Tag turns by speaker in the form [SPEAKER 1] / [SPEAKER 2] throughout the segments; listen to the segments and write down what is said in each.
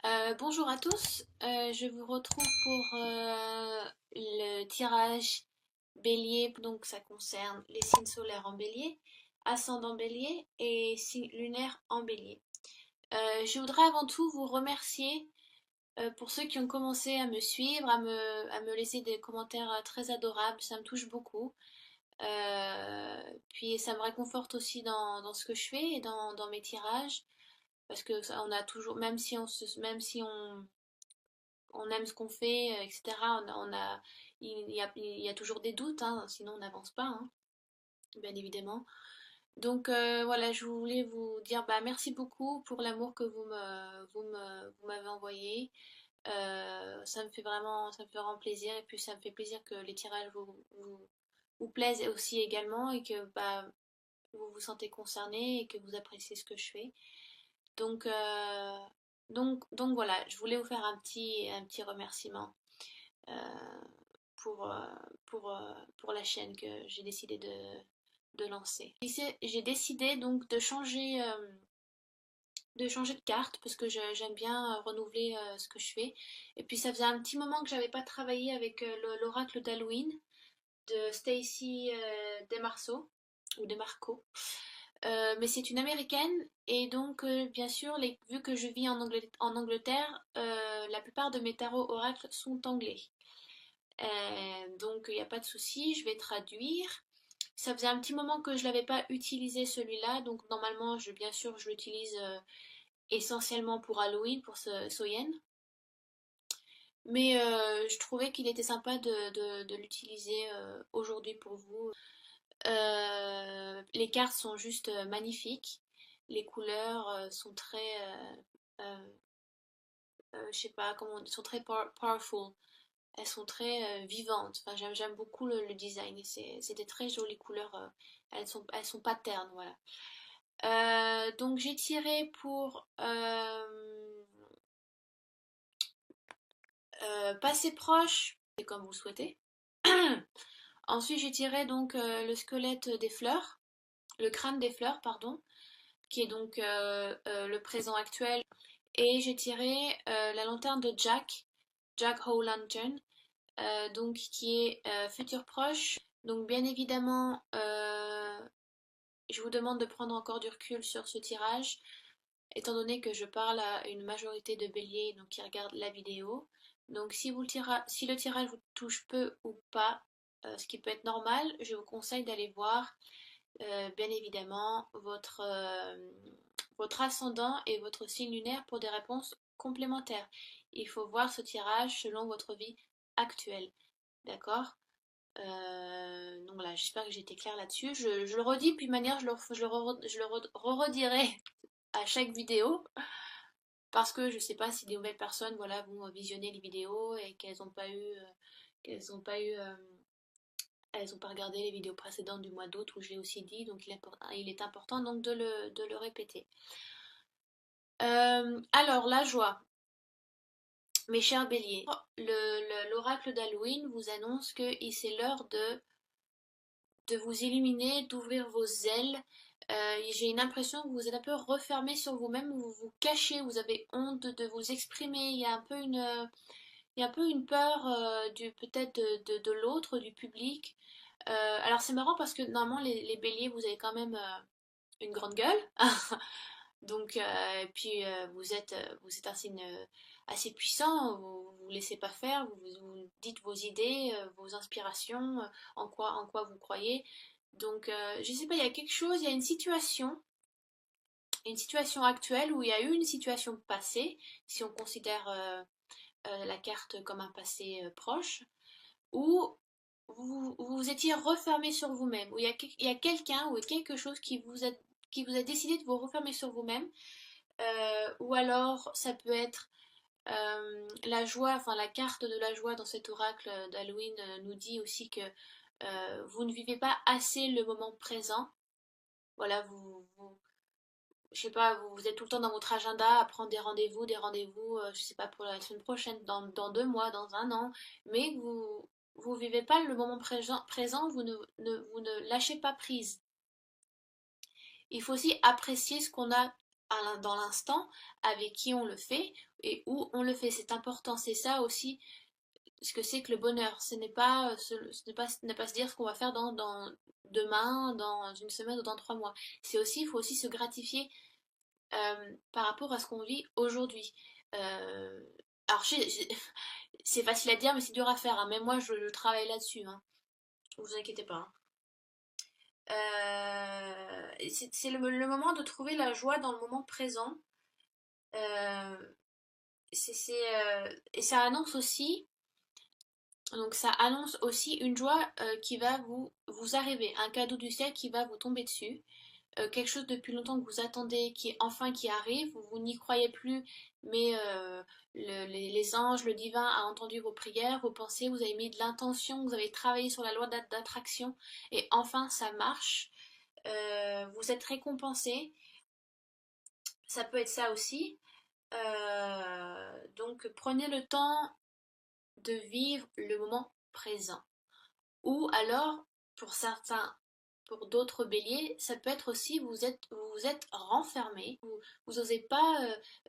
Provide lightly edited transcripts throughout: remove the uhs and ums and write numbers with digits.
[SPEAKER 1] Bonjour à tous, je vous retrouve pour le tirage bélier, donc ça concerne les signes solaires en bélier, ascendant bélier et signes lunaires en bélier. Je voudrais avant tout vous remercier pour ceux qui ont commencé à me suivre, à me laisser des commentaires très adorables, ça me touche beaucoup. Puis ça me réconforte aussi dans ce que je fais et dans mes tirages, parce que on a toujours, même si on aime ce qu'on fait, etc. Il y a toujours des doutes, hein, sinon on n'avance pas, hein, bien évidemment. Donc voilà, je voulais vous dire bah, merci beaucoup pour l'amour que vous m'avez envoyé. Ça me fait vraiment plaisir, et puis ça me fait plaisir que les tirages vous plaisent aussi également, et que bah, vous vous sentez concerné et que vous appréciez ce que je fais. Donc, euh, donc voilà, je voulais vous faire un petit remerciement euh, pour, euh, pour la chaîne que j'ai décidé de lancer. J'ai décidé donc de changer de carte, parce que j'aime bien renouveler ce que je fais. Et puis ça faisait un petit moment que j'avais pas travaillé avec l'oracle d'Halloween de Stacy DeMarco, ou DeMarco. Mais c'est une américaine, et donc bien sûr, vu que je vis en Angleterre, la plupart de mes tarots oracles sont anglais. Donc il n'y a pas de souci, je vais traduire. Ça faisait un petit moment que je l'avais pas utilisé celui-là, donc normalement, bien sûr, je l'utilise essentiellement pour Halloween, pour Soyen. Mais je trouvais qu'il était sympa de l'utiliser aujourd'hui pour vous. Les cartes sont juste magnifiques. Les couleurs sont très, je sais pas comment, sont très powerful. Elles sont très vivantes. Enfin, j'aime beaucoup le design. Et c'est des très jolies couleurs. Elles sont pas ternes, voilà. Donc j'ai tiré pour passer proche, c'est comme vous souhaitez. Ensuite j'ai tiré donc le squelette des fleurs, le crâne des fleurs, pardon, qui est donc le présent actuel. Et j'ai tiré la lanterne de Jack O'Lantern, donc qui est futur proche. Donc bien évidemment, je vous demande de prendre encore du recul sur ce tirage, étant donné que je parle à une majorité de béliers donc, qui regardent la vidéo. Donc si le tirage vous touche peu ou pas, ce qui peut être normal, je vous conseille d'aller voir bien évidemment votre ascendant et votre signe lunaire pour des réponses complémentaires. Il faut voir ce tirage selon votre vie actuelle. D'accord? Donc voilà, j'espère que j'ai été claire là-dessus. Je le redis, puis de manière, je le redirai à chaque vidéo, parce que je sais pas si des nouvelles personnes voilà, vont visionner les vidéos et qu'elles ont pas eu, elles ont pas regardé les vidéos précédentes du mois d'août où je l'ai aussi dit, donc il est important donc de le répéter. Alors, la joie, mes chers béliers. L'oracle d'Halloween vous annonce que c'est l'heure de vous illuminer, d'ouvrir vos ailes. J'ai une impression que vous êtes un peu refermé sur vous-même, vous vous cachez, vous avez honte de vous exprimer. Il y a un peu une peur peut-être de l'autre, du public. Alors c'est marrant parce que normalement les béliers, vous avez quand même une grande gueule. Donc, puis vous êtes un signe assez puissant, vous ne laissez pas faire, vous dites vos idées, vos inspirations, en quoi vous croyez. Donc, je sais pas, il y a quelque chose, il y a une situation actuelle, où il y a eu une situation passée, si on considère la carte comme un passé proche, où vous étiez refermé sur vous-même, où il y a quelqu'un ou quelque chose qui vous a décidé de vous refermer sur vous-même. Ou alors ça peut être la joie, enfin la carte de la joie dans cet oracle d'Halloween nous dit aussi que vous ne vivez pas assez le moment présent. Voilà, je sais pas, vous êtes tout le temps dans votre agenda à prendre des rendez-vous, je sais pas, pour la semaine prochaine, dans 2 mois, dans un an, mais vous vivez pas le moment présent, vous ne lâchez pas prise. Il faut aussi apprécier ce qu'on a dans l'instant, avec qui on le fait et où on le fait. C'est important, c'est ça aussi ce que c'est que le bonheur. Ce n'est pas se dire ce qu'on va faire demain, dans une semaine ou dans 3 mois. Il faut aussi se gratifier par rapport à ce qu'on vit aujourd'hui. Euh, alors, c'est facile à dire, mais c'est dur à faire, hein. Même moi, je travaille là-dessus, hein. Ne vous inquiétez pas, hein. C'est le moment de trouver la joie dans le moment présent. Euh, et ça annonce aussi une joie qui va vous arriver, un cadeau du ciel qui va vous tomber dessus, quelque chose depuis longtemps que vous attendez, qui arrive, vous n'y croyez plus, mais les anges, le divin a entendu vos prières, vos pensées, vous avez mis de l'intention, vous avez travaillé sur la loi d'attraction, et enfin ça marche. Vous êtes récompensé, ça peut être ça aussi. Donc prenez le temps de vivre le moment présent. Ou alors, pour certains, pour d'autres béliers, ça peut être aussi vous êtes renfermé, vous n'osez pas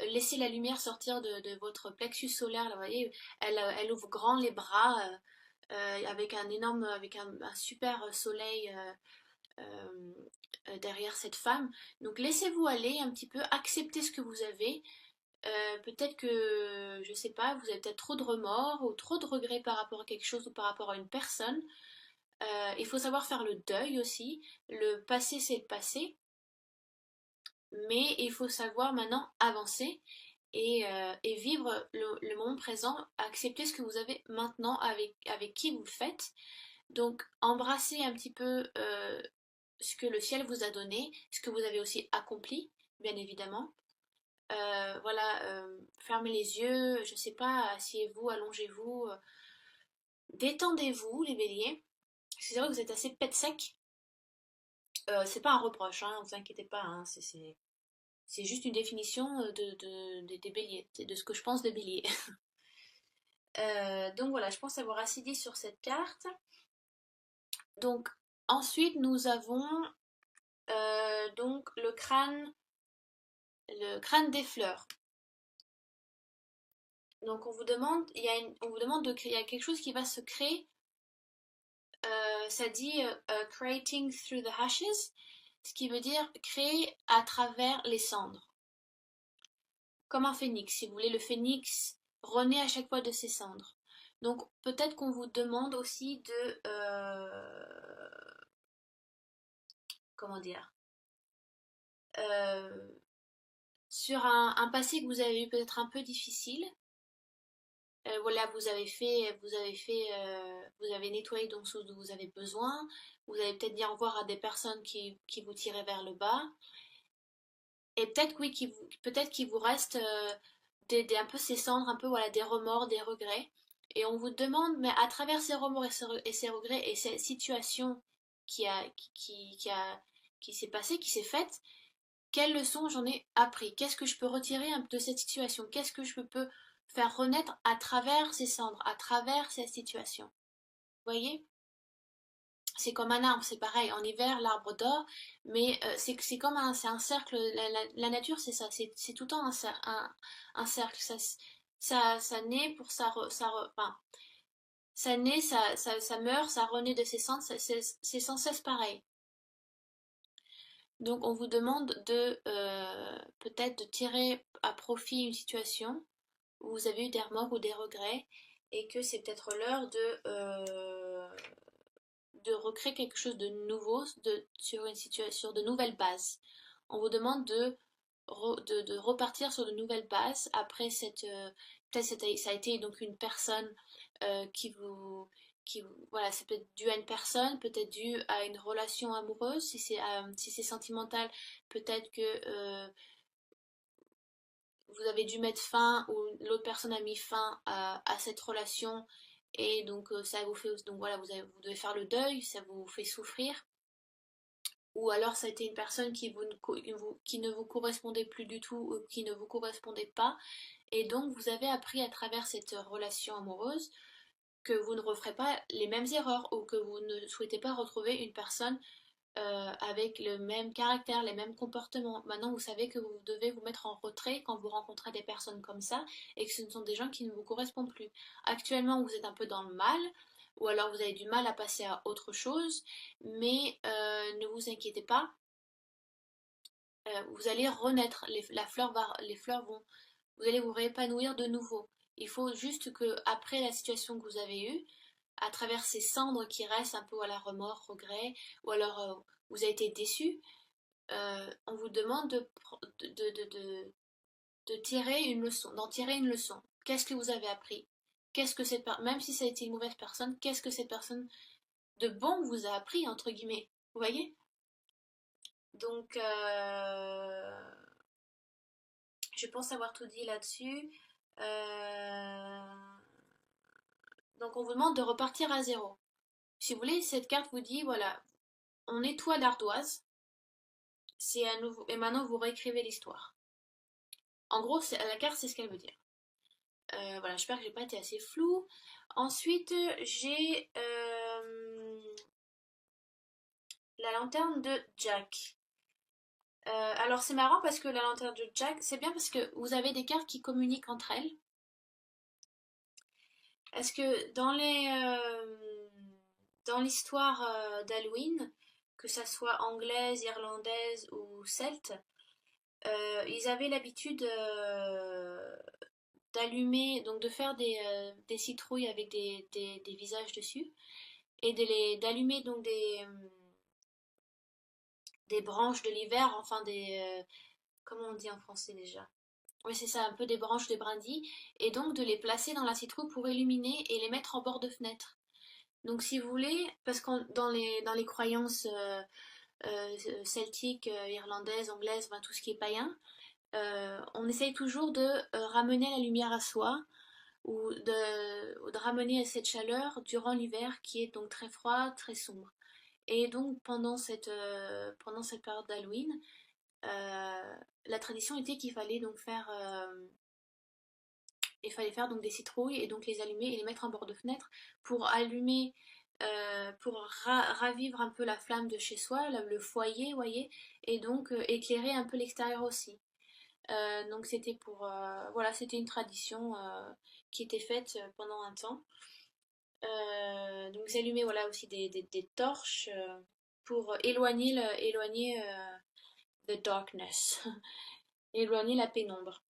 [SPEAKER 1] laisser la lumière sortir de votre plexus solaire. Là, vous voyez, elle ouvre grand les bras avec un super soleil derrière cette femme. Donc laissez-vous aller un petit peu, acceptez ce que vous avez. Peut-être que, je sais pas, vous avez peut-être trop de remords ou trop de regrets par rapport à quelque chose ou par rapport à une personne. Il faut savoir faire le deuil aussi. Le passé, c'est le passé, mais il faut savoir maintenant avancer et vivre le moment présent, accepter ce que vous avez maintenant avec qui vous le faites. Donc, embrasser un petit peu ce que le ciel vous a donné, ce que vous avez aussi accompli, bien évidemment. Voilà, fermez les yeux, je sais pas, asseyez-vous, allongez-vous, détendez-vous, les béliers. C'est vrai que vous êtes assez pet sec. C'est pas un reproche, hein, vous inquiétez pas, hein, c'est juste une définition des béliers, c'est de ce que je pense des béliers. Donc voilà, je pense avoir assez dit sur cette carte. Donc ensuite nous avons donc le crâne des fleurs. Donc on vous demande, on vous demande il y a quelque chose qui va se créer. Ça dit creating through the ashes, ce qui veut dire créer à travers les cendres. Comme un phénix, si vous voulez, le phénix renaît à chaque fois de ses cendres. Donc peut-être qu'on vous demande aussi comment dire, euh, sur un passé que vous avez eu peut-être un peu difficile. Voilà, vous avez nettoyé donc ce dont vous avez besoin. Vous avez peut-être dit au revoir à des personnes qui vous tiraient vers le bas. Et peut-être oui, peut-être qu'il vous reste un peu ces cendres, un peu voilà, des remords, des regrets. Et on vous demande, mais à travers ces remords et ces regrets et cette situation qui a, qui a, qui s'est passée, qui s'est faite, quelles leçons j'en ai appris? Qu'est-ce que je peux retirer de cette situation? Qu'est-ce que je peux faire renaître à travers ces cendres, à travers cette situation? Vous voyez? C'est comme un arbre, c'est pareil. En hiver, l'arbre dort, mais c'est un cercle. La nature, c'est ça, c'est tout le temps un cercle. Ça naît pour enfin, ça naît, ça meurt, ça renaît de ses cendres. C'est sans cesse pareil. Donc, on vous demande de peut-être de tirer à profit une situation où vous avez eu des remords ou des regrets et que c'est peut-être l'heure de recréer quelque chose de nouveau sur une situation, sur de nouvelles bases. On vous demande de repartir sur de nouvelles bases après peut-être ça a été donc une personne voilà, c'est peut-être dû à une personne, peut-être dû à une relation amoureuse, si c'est sentimental, peut-être que vous avez dû mettre fin ou l'autre personne a mis fin à cette relation et donc ça vous fait donc voilà vous devez faire le deuil, ça vous fait souffrir ou alors ça a été une personne qui ne vous correspondait plus du tout ou qui ne vous correspondait pas et donc vous avez appris à travers cette relation amoureuse que vous ne referez pas les mêmes erreurs ou que vous ne souhaitez pas retrouver une personne avec le même caractère, les mêmes comportements. Maintenant, vous savez que vous devez vous mettre en retrait quand vous rencontrez des personnes comme ça et que ce sont des gens qui ne vous correspondent plus. Actuellement, vous êtes un peu dans le mal ou alors vous avez du mal à passer à autre chose, mais ne vous inquiétez pas, vous allez renaître, les fleurs vont, vous allez vous réépanouir de nouveau. Il faut juste que, après la situation que vous avez eue, à travers ces cendres qui restent un peu à la remords, regret, ou alors vous avez été déçu, on vous demande de tirer une leçon, d'en tirer une leçon. Qu'est-ce que vous avez appris? Qu'est-ce que même si ça a été une mauvaise personne, qu'est-ce que cette personne de bon vous a appris, entre guillemets? Vous voyez? Donc, je pense avoir tout dit là-dessus. Euh, donc, on vous demande de repartir à zéro. Si vous voulez, cette carte vous dit, voilà, on nettoie l'ardoise, c'est à nouveau, et maintenant vous réécrivez l'histoire. En gros, la carte, c'est ce qu'elle veut dire. Voilà, j'espère que j'ai pas été assez floue. Ensuite, j'ai la lanterne de Jack. Alors c'est marrant parce que la lanterne de Jack, c'est bien parce que vous avez des cartes qui communiquent entre elles. Est-ce que dans l'histoire d'Halloween, que ça soit anglaise, irlandaise ou celte, ils avaient l'habitude d'allumer, donc de faire des citrouilles avec des visages dessus, et d'allumer donc des branches de l'hiver, enfin comment on dit en français déjà? Oui, c'est ça, un peu des branches de brindilles, et donc de les placer dans la citrouille pour illuminer et les mettre en bord de fenêtre. Donc si vous voulez, parce que dans les croyances celtiques, irlandaises, anglaises, enfin, tout ce qui est païen, on essaye toujours de ramener la lumière à soi ou de ramener cette chaleur durant l'hiver qui est donc très froid, très sombre. Et donc pendant cette période d'Halloween, la tradition était qu'il fallait donc faire donc des citrouilles et donc les allumer et les mettre en bord de fenêtre pour allumer, pour ravivre un peu la flamme de chez soi, le foyer, vous voyez, et donc éclairer un peu l'extérieur aussi. Donc c'était voilà, c'était une tradition qui était faite pendant un temps. Donc vous allumez voilà aussi des torches pour éloigner the darkness, éloigner la pénombre.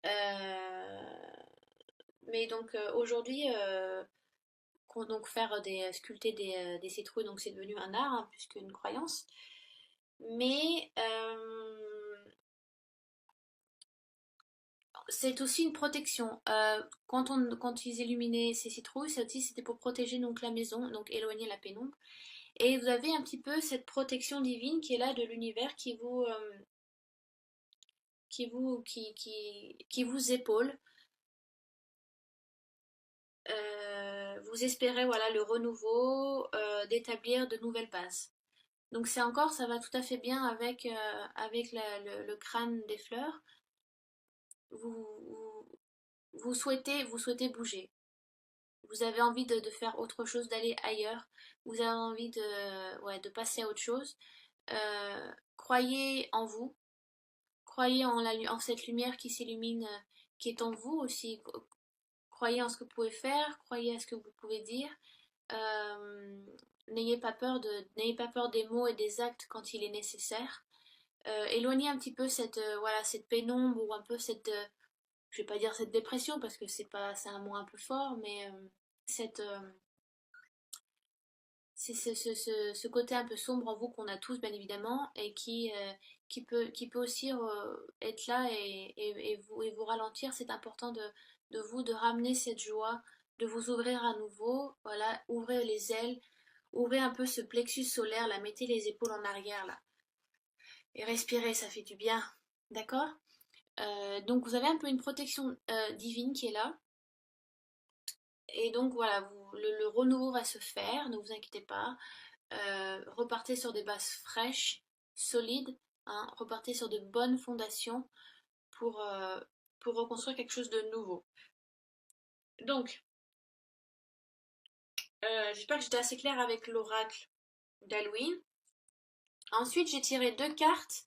[SPEAKER 1] Euh, mais donc aujourd'hui, donc faire sculpter des citrouilles, donc c'est devenu un art, hein, plus qu'une croyance. Mais c'est aussi une protection. Quand ils illuminaient ces citrouilles, c'était pour protéger donc la maison, donc éloigner la pénombre. Et vous avez un petit peu cette protection divine qui est là de l'univers qui vous épaule. Vous espérez voilà le renouveau, d'établir de nouvelles bases. Donc c'est encore, ça va tout à fait bien avec le crâne des fleurs. Vous, vous souhaitez bouger. Vous avez envie de faire autre chose, d'aller ailleurs. Vous avez envie ouais, de passer à autre chose. Croyez en vous. Croyez en cette lumière qui s'illumine, qui est en vous aussi. Croyez en ce que vous pouvez faire. Croyez à ce que vous pouvez dire. Euh, n'ayez pas peur des mots et des actes quand il est nécessaire. Éloignez un petit peu voilà, cette pénombre ou un peu je vais pas dire cette dépression parce que c'est un mot un peu fort, mais cette, c'est ce côté un peu sombre en vous qu'on a tous bien évidemment et qui peut aussi être là et vous ralentir. C'est important de vous de ramener cette joie, de vous ouvrir à nouveau, voilà, ouvrez les ailes, ouvrez un peu ce plexus solaire, là, mettez les épaules en arrière là et respirez, ça fait du bien, d'accord? Donc vous avez un peu une protection divine qui est là. Et donc voilà, le renouveau va se faire, ne vous inquiétez pas. Repartez sur des bases fraîches, solides, hein, repartez sur de bonnes fondations pour, euh, pour reconstruire quelque chose de nouveau. Donc, j'espère que j'étais assez claire avec l'oracle d'Halloween. Ensuite, j'ai tiré 2 cartes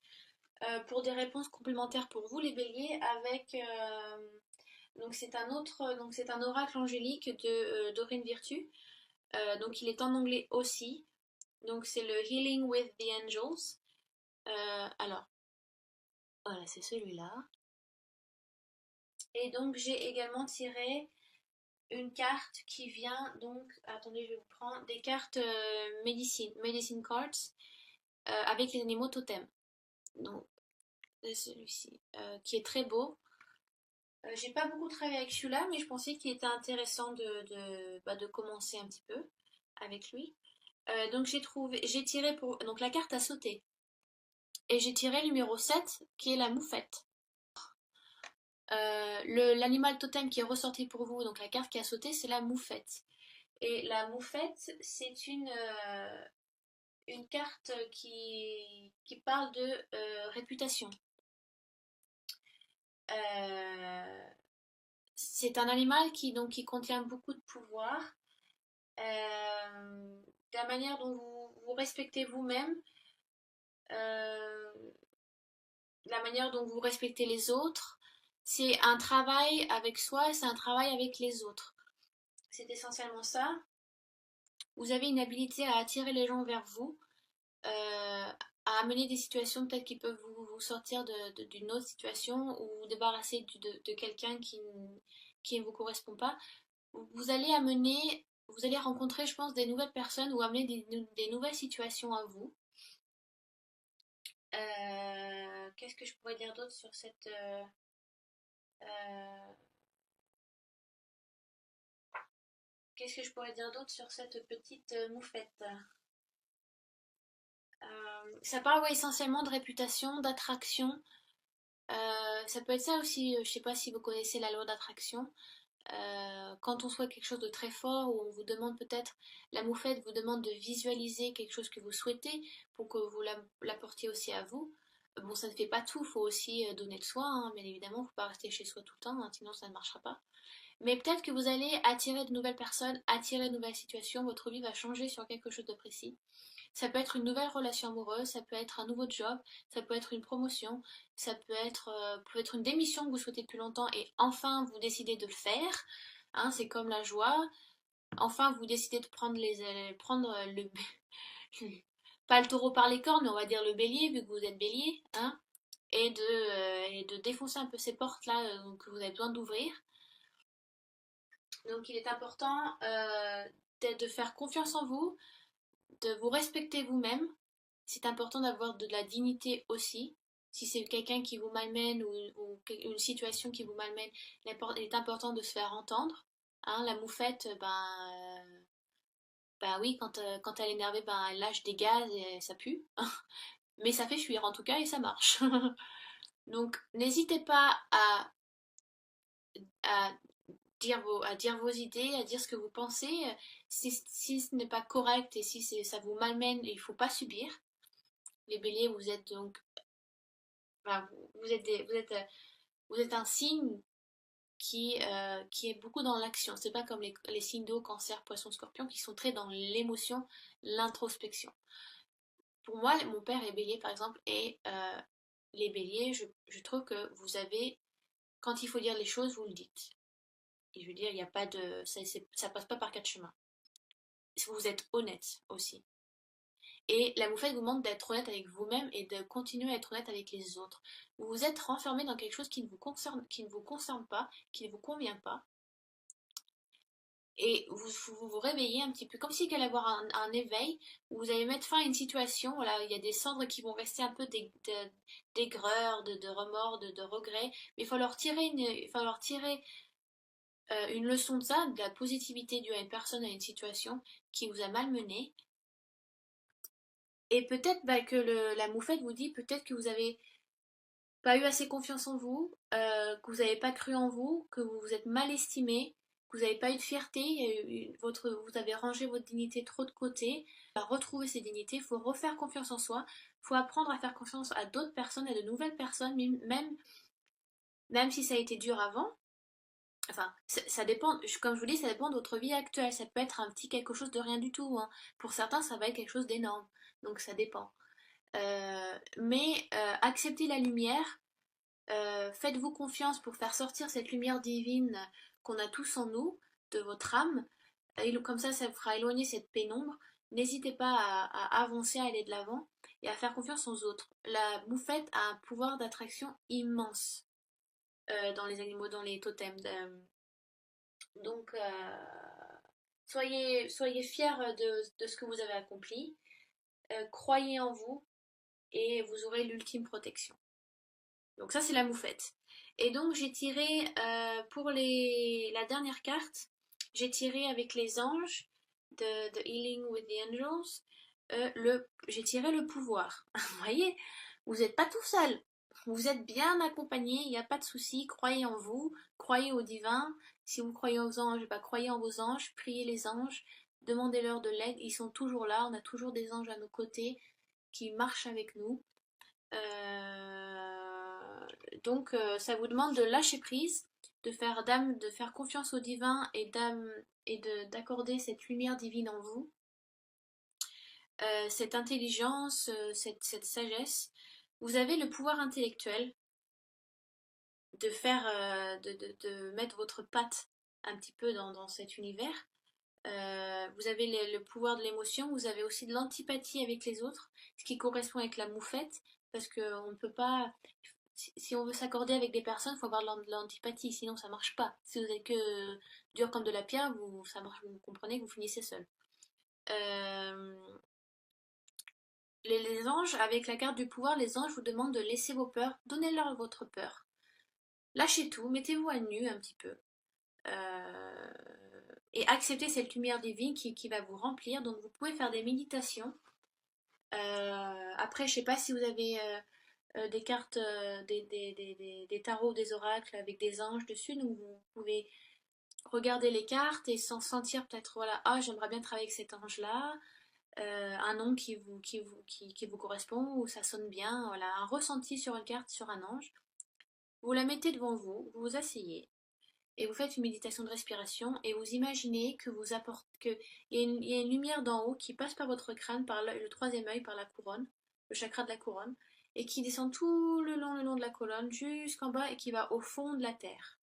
[SPEAKER 1] pour des réponses complémentaires pour vous, les béliers, avec... donc c'est un oracle angélique de Dorine Virtue. Donc il est en anglais aussi. Donc c'est le Healing with the Angels. Alors, voilà, c'est celui-là. Et donc j'ai également tiré une carte qui vient donc, attendez, je vais vous prendre des cartes medicine cards avec les animaux totems. Donc c'est celui-ci qui est très beau. J'ai pas beaucoup travaillé avec celui-là, mais je pensais qu'il était intéressant de commencer un petit peu avec lui. Donc j'ai tiré pour donc la carte à sauter et j'ai tiré le numéro 7 qui est la moufette. L'animal totem qui est ressorti pour vous, donc la carte qui a sauté, c'est la moufette. Et la moufette, c'est une carte qui parle de réputation. C'est un animal qui contient beaucoup de pouvoir. La manière dont vous respectez vous-même, euh, la manière dont vous respectez les autres, c'est un travail avec soi, c'est un travail avec les autres. C'est essentiellement ça. Vous avez une habilité à attirer les gens vers vous, à amener des situations peut-être qui peuvent vous sortir d'une autre situation ou vous débarrasser de quelqu'un qui ne vous correspond pas. Vous allez rencontrer, je pense, des nouvelles personnes ou amener des nouvelles situations à vous. Qu'est-ce que je pourrais dire d'autre sur cette... euh, qu'est-ce que je pourrais dire d'autre sur cette petite moufette? Ça parle ouais, essentiellement de réputation, d'attraction. Ça peut être ça aussi, je sais pas si vous connaissez la loi d'attraction. Quand on souhaite quelque chose de très fort, ou on vous demande peut-être, la moufette vous demande de visualiser quelque chose que vous souhaitez pour que vous l'apportiez aussi à vous. Bon, ça ne fait pas tout, il faut aussi donner de soi, hein, bien évidemment, il ne faut pas rester chez soi tout le temps, hein, sinon ça ne marchera pas. Mais peut-être que vous allez attirer de nouvelles personnes, attirer de nouvelles situations, votre vie va changer sur quelque chose de précis. Ça peut être une nouvelle relation amoureuse, ça peut être un nouveau job, ça peut être une promotion, ça peut être une démission que vous souhaitez depuis longtemps et enfin vous décidez de le faire. Hein, c'est comme la joie. Enfin vous décidez de prendre pas le taureau par les cornes, mais on va dire le bélier, vu que vous êtes bélier, hein, et de défoncer un peu ces portes-là que vous avez besoin d'ouvrir. Donc il est important de faire confiance en vous, de vous respecter vous-même. C'est important d'avoir de la dignité aussi. Si c'est quelqu'un qui vous malmène ou une situation qui vous malmène, il est important de se faire entendre. Hein, la moufette, ben oui, quand elle est énervée, ben elle lâche des gaz et ça pue. Mais ça fait fuir en tout cas et ça marche. Donc n'hésitez pas à à dire vos idées, à dire ce que vous pensez. Si ce n'est pas correct et si ça vous malmène, il ne faut pas subir. Les béliers, vous êtes donc enfin, vous êtes un signe qui est beaucoup dans l'action. C'est pas comme les signes d'eau, cancer, poisson, scorpion, qui sont très dans l'émotion, l'introspection. Pour moi, mon père est bélier, par exemple, et les béliers, je trouve que vous avez, quand il faut dire les choses, vous le dites. Et je veux dire, il n'y a pas de... ça passe pas par 4 chemins. Vous êtes honnête aussi. Et la moufette vous demande d'être honnête avec vous-même et de continuer à être honnête avec les autres. Vous vous êtes renfermé dans quelque chose qui ne vous concerne pas, qui ne vous convient pas. Et vous réveillez un petit peu, comme s'il allait y avoir un éveil, où vous allez mettre fin à une situation, voilà, il y a des cendres qui vont rester un peu d'aigreur, de remords, de regrets, mais il faut leur tirer une leçon de ça, de la positivité due à une personne, à une situation qui vous a malmené. Et peut-être que la moufette vous dit peut-être que vous avez pas eu assez confiance en vous, que vous n'avez pas cru en vous, que vous vous êtes mal estimé, que vous n'avez pas eu de fierté, vous avez rangé votre dignité trop de côté. Pour retrouver ces dignités, il faut refaire confiance en soi, il faut apprendre à faire confiance à d'autres personnes, à de nouvelles personnes, même si ça a été dur avant. Enfin, ça dépend, comme je vous dis, ça dépend de votre vie actuelle. Ça peut être un petit quelque chose de rien du tout, hein. Pour certains, ça va être quelque chose d'énorme. Donc ça dépend. Mais acceptez la lumière. Faites-vous confiance pour faire sortir cette lumière divine qu'on a tous en nous, de votre âme. Et comme ça vous fera éloigner cette pénombre. N'hésitez pas à avancer, à aller de l'avant et à faire confiance aux autres. La moufette a un pouvoir d'attraction immense dans les animaux, dans les totems. Donc, soyez fiers de ce que vous avez accompli. Croyez en vous et vous aurez l'ultime protection. Donc ça, c'est la moufette. Et donc, j'ai tiré pour la dernière carte, j'ai tiré avec les anges de Healing with the Angels, j'ai tiré le pouvoir. Vous voyez, vous n'êtes pas tout seul. Vous êtes bien accompagné, il n'y a pas de souci. Croyez en vous, croyez au divin. Si vous croyez aux anges, bah, croyez en vos anges, priez les anges, demandez-leur de l'aide. Ils sont toujours là, on a toujours des anges à nos côtés qui marchent avec nous. Ça vous demande de lâcher prise, de faire confiance au divin et d'accorder cette lumière divine en vous, cette intelligence, cette sagesse. Vous avez le pouvoir intellectuel de faire, de mettre votre patte un petit peu dans cet univers. Vous avez le pouvoir de l'émotion, vous avez aussi de l'antipathie avec les autres, ce qui correspond avec la moufette, parce qu'on ne peut pas, si on veut s'accorder avec des personnes, il faut avoir de l'antipathie, sinon ça marche pas. Si vous êtes que dur comme de la pierre, ça marche, vous comprenez que vous finissez seul. Euh, les anges, avec la carte du pouvoir, les anges vous demandent de laisser vos peurs, donnez-leur votre peur. Lâchez tout, mettez-vous à nu un petit peu. Euh, et acceptez cette lumière divine qui va vous remplir. Donc vous pouvez faire des méditations. Après, je sais pas si vous avez des cartes, des tarots, des oracles avec des anges dessus. Donc vous pouvez regarder les cartes et s'en sentir peut-être, voilà, ah, j'aimerais bien travailler avec cet ange-là. Un nom qui vous correspond, ou ça sonne bien, voilà, un ressenti sur une carte, sur un ange. Vous la mettez devant vous, vous vous asseyez, et vous faites une méditation de respiration et vous imaginez que vous apportez que il y a une lumière d'en haut qui passe par votre crâne, par le troisième œil, par la couronne, le chakra de la couronne, et qui descend tout le long de la colonne jusqu'en bas et qui va au fond de la terre.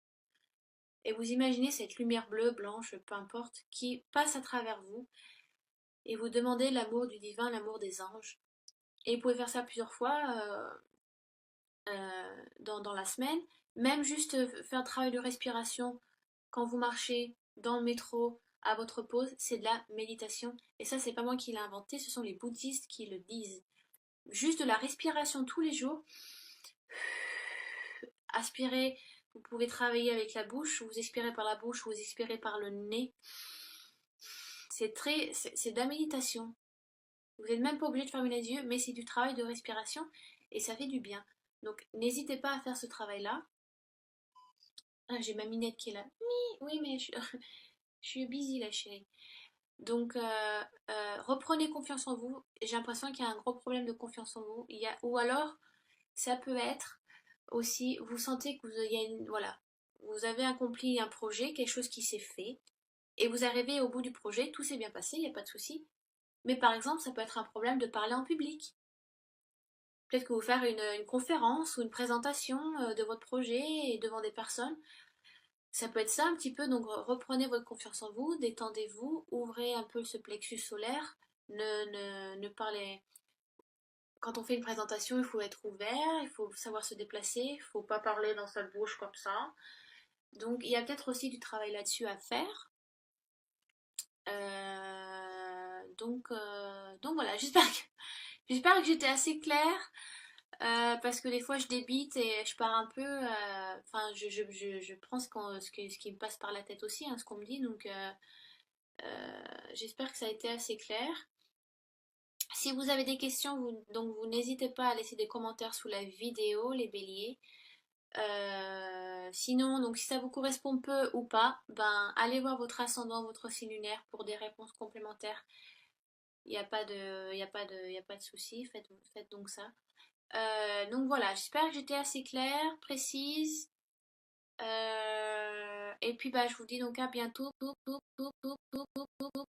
[SPEAKER 1] Et vous imaginez cette lumière bleue, blanche, peu importe, qui passe à travers vous et vous demandez l'amour du divin, l'amour des anges. Et vous pouvez faire ça plusieurs fois dans la semaine, même juste faire un travail de respiration quand vous marchez dans le métro à votre pause, c'est de la méditation. Et ça, c'est pas moi qui l'ai inventé, ce sont les bouddhistes qui le disent. Juste de la respiration tous les jours. Aspirez, vous pouvez travailler avec la bouche, vous expirez par la bouche, vous expirez par le nez. C'est de la méditation. Vous n'êtes même pas obligé de fermer les yeux, mais c'est du travail de respiration et ça fait du bien. Donc n'hésitez pas à faire ce travail-là. Ah, j'ai ma minette qui est là. Oui, mais je suis busy là, chérie. Donc, reprenez confiance en vous. J'ai l'impression qu'il y a un gros problème de confiance en vous. Ou alors, ça peut être aussi, vous sentez que voilà, vous avez accompli un projet, quelque chose qui s'est fait, et vous arrivez au bout du projet, tout s'est bien passé, il n'y a pas de souci. Mais par exemple, ça peut être un problème de parler en public. Peut-être que vous faire une conférence ou une présentation de votre projet et devant des personnes. Ça peut être ça un petit peu, donc reprenez votre confiance en vous, détendez-vous, ouvrez un peu ce plexus solaire, ne parlez... Quand on fait une présentation, il faut être ouvert, il faut savoir se déplacer, il ne faut pas parler dans sa bouche comme ça. Donc il y a peut-être aussi du travail là-dessus à faire. Donc voilà, j'espère que j'étais assez claire. Parce que des fois je débite et je pars un peu. Enfin, je prends ce qui me passe par la tête aussi, hein, ce qu'on me dit. Donc, j'espère que ça a été assez clair. Si vous avez des questions, vous n'hésitez pas à laisser des commentaires sous la vidéo, les béliers. Sinon, donc si ça vous correspond peu ou pas, ben allez voir votre ascendant, votre signe lunaire pour des réponses complémentaires. Il n'y a pas de, il y a pas de, il y a pas de souci. Faites donc ça. Donc voilà, j'espère que j'étais assez claire, précise. Et puis bah, je vous dis donc à bientôt.